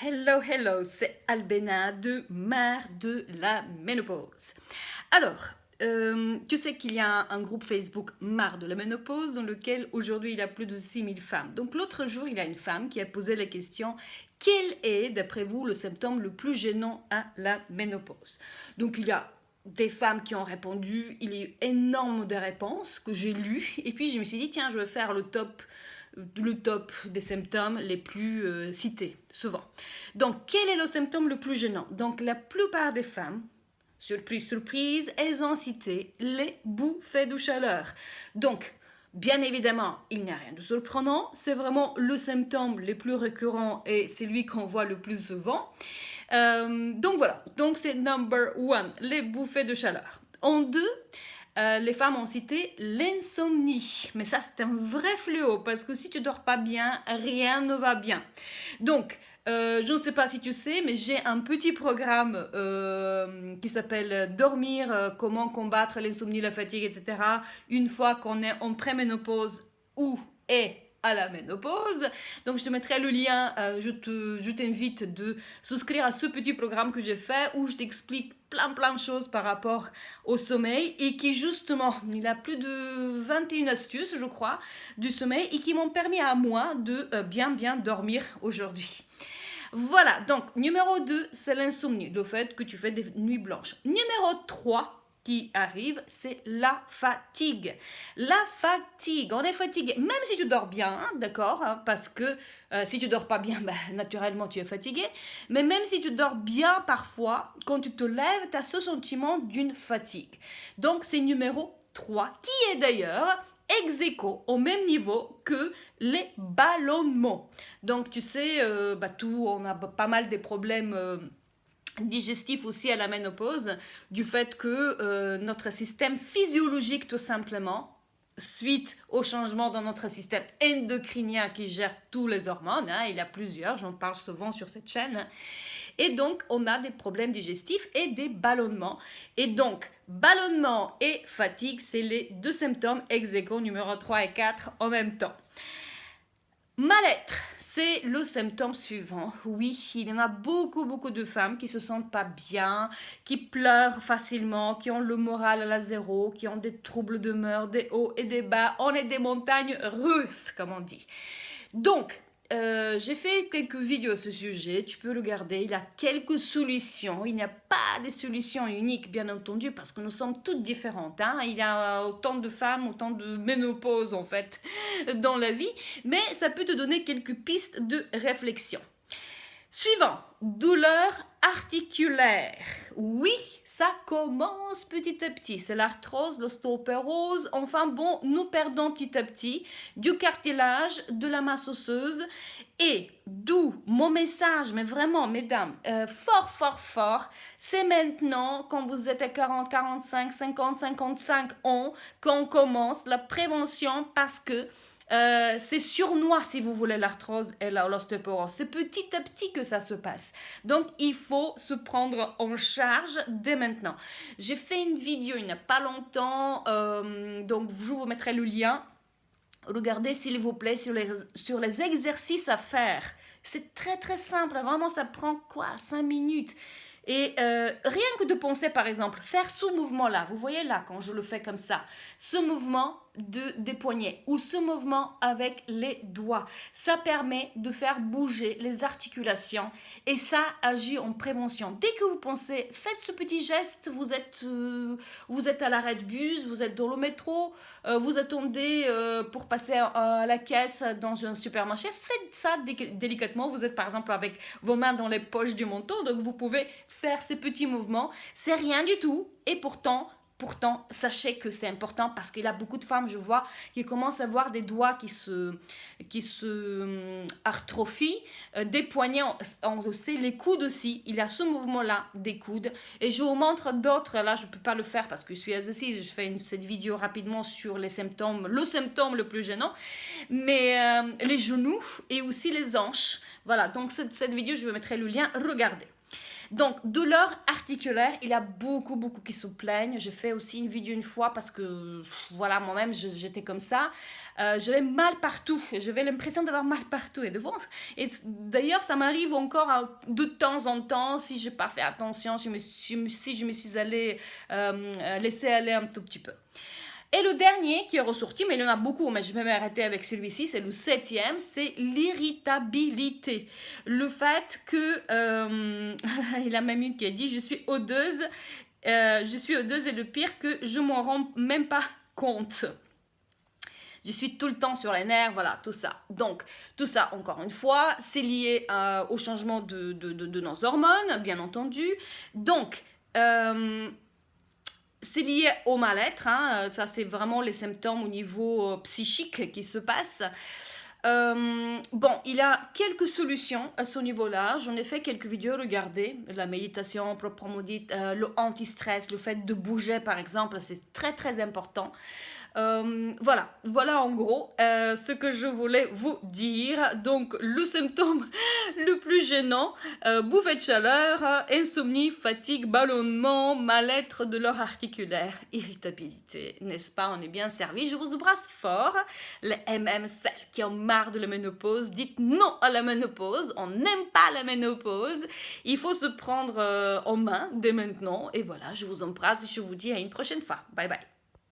hello, c'est Albena de Mère de la Ménopause. Alors, tu sais qu'il y a un groupe Facebook Marre de la Ménopause dans lequel aujourd'hui il y a plus de 6000 femmes. Donc l'autre jour, il y a une femme qui a posé la question: quel est, d'après vous, le symptôme le plus gênant à la ménopause? Donc il y a des femmes qui ont répondu, il y a eu énormément de réponses que j'ai lues, et puis je me suis dit, tiens, je vais faire le top des symptômes les plus cités, souvent. Donc, quel est le symptôme le plus gênant? Donc, la plupart des femmes, surprise, surprise, elles ont cité les bouffées de chaleur. Donc, bien évidemment, il n'y a rien de surprenant, c'est vraiment le symptôme le plus récurrent et c'est lui qu'on voit le plus souvent. Donc voilà, donc c'est number one, les bouffées de chaleur. En deux, les femmes ont cité l'insomnie. Mais ça, c'est un vrai fléau parce que si tu dors pas bien, rien ne va bien. Donc, je ne sais pas si tu sais, mais j'ai un petit programme qui s'appelle Dormir, comment combattre l'insomnie, la fatigue, etc. Une fois qu'on est en préménopause ou est à la ménopause. Donc je te mettrai le lien, je t'invite de souscrire à ce petit programme que j'ai fait où je t'explique plein de choses par rapport au sommeil et qui justement, il a plus de 21 astuces je crois du sommeil et qui m'ont permis à moi de bien dormir aujourd'hui. Voilà, donc numéro 2, c'est l'insomnie, le fait que tu fais des nuits blanches. Numéro 3 qui arrive, c'est la fatigue. La fatigue, on est fatigué, même si tu dors bien, hein, d'accord, hein, parce que si tu dors pas bien, ben, naturellement tu es fatigué, mais même si tu dors bien parfois, quand tu te lèves, tu as ce sentiment d'une fatigue. Donc c'est numéro 3, qui est d'ailleurs ex aequo, au même niveau que les ballonnements. Donc tu sais, on a pas mal des problèmes digestif aussi à la ménopause, du fait que notre système physiologique tout simplement, suite au changement dans notre système endocrinien qui gère tous les hormones, hein, il y a plusieurs, j'en parle souvent sur cette chaîne, et donc on a des problèmes digestifs et des ballonnements. Et donc, ballonnement et fatigue, c'est les deux symptômes ex aequo, numéro 3 et 4 en même temps. Mal-être, c'est le symptôme suivant. Oui, il y en a beaucoup de femmes qui se sentent pas bien, qui pleurent facilement, qui ont le moral à la zéro, qui ont des troubles d'humeur, des hauts et des bas. On est des montagnes russes, comme on dit. Donc, j'ai fait quelques vidéos à ce sujet, tu peux regarder, il y a quelques solutions, il n'y a pas des solutions uniques bien entendu parce que nous sommes toutes différentes, hein? Il y a autant de femmes, autant de ménopause en fait dans la vie, mais ça peut te donner quelques pistes de réflexion. Suivant, douleur articulaire. Oui, ça commence petit à petit. C'est l'arthrose, l'ostéoporose. Enfin bon, nous perdons petit à petit du cartilage, de la masse osseuse. Et d'où mon message, mais vraiment, mesdames, fort, c'est maintenant, quand vous êtes à 40, 45, 50, 55 ans, qu'on commence la prévention parce que c'est sournois si vous voulez l'arthrose et l'ostéoporose. C'est petit à petit que ça se passe. Donc il faut se prendre en charge dès maintenant. J'ai fait une vidéo il n'y a pas longtemps, donc je vous mettrai le lien. Regardez s'il vous plaît sur les exercices à faire. C'est très simple, vraiment ça prend quoi, 5 minutes. Et rien que de penser par exemple, faire ce mouvement-là, vous voyez là quand je le fais comme ça, ce mouvement des poignets ou ce mouvement avec les doigts, ça permet de faire bouger les articulations et ça agit en prévention. Dès que vous pensez, faites ce petit geste, vous êtes à l'arrêt de bus, vous êtes dans le métro, vous attendez pour passer à la caisse dans un supermarché, faites ça délicatement, vous êtes par exemple avec vos mains dans les poches du manteau, donc vous pouvez faire ces petits mouvements, c'est rien du tout et pourtant, sachez que c'est important parce qu'il y a beaucoup de femmes, je vois, qui commencent à avoir des doigts qui se atrophient, des poignets, on sait, les coudes aussi, il y a ce mouvement-là des coudes. Et je vous montre d'autres, là je ne peux pas le faire parce que je suis assise, je fais cette vidéo rapidement sur les symptômes, le symptôme le plus gênant, mais les genoux et aussi les hanches. Voilà, donc cette vidéo, je vous mettrai le lien, regardez. Donc, douleur articulaire, il y a beaucoup qui se plaignent. J'ai fait aussi une vidéo une fois parce que, voilà, moi-même, j'étais comme ça. J'avais mal partout. J'avais l'impression d'avoir mal partout. Et d'ailleurs, ça m'arrive encore de temps en temps, si je n'ai pas fait attention, si je me suis allée laisser aller un tout petit peu. Et le dernier qui est ressorti, mais il y en a beaucoup, mais je vais m'arrêter avec celui-ci, c'est le 7e, c'est l'irritabilité. Le fait que, il y a même une qui a dit, je suis odeuse et le pire que je m'en rends même pas compte. Je suis tout le temps sur les nerfs, voilà, tout ça. Donc, tout ça, encore une fois, c'est lié au changement de nos hormones, bien entendu. Donc, c'est lié au mal-être, hein. Ça c'est vraiment les symptômes au niveau psychique qui se passent. Bon, il y a quelques solutions à ce niveau-là. J'en ai fait quelques vidéos, regardez. La méditation proprement dite, le anti-stress, le fait de bouger par exemple, c'est très important. Voilà en gros ce que je voulais vous dire. Donc le symptôme le plus gênant, bouffée de chaleur, insomnie, fatigue, ballonnement, mal-être de l'or articulaire, irritabilité, n'est-ce pas? On est bien servi. Je vous embrasse fort. Les celles qui ont marre de la ménopause, dites non à la ménopause. On n'aime pas la ménopause. Il faut se prendre en main dès maintenant. Et voilà, je vous embrasse et je vous dis à une prochaine fois. Bye bye.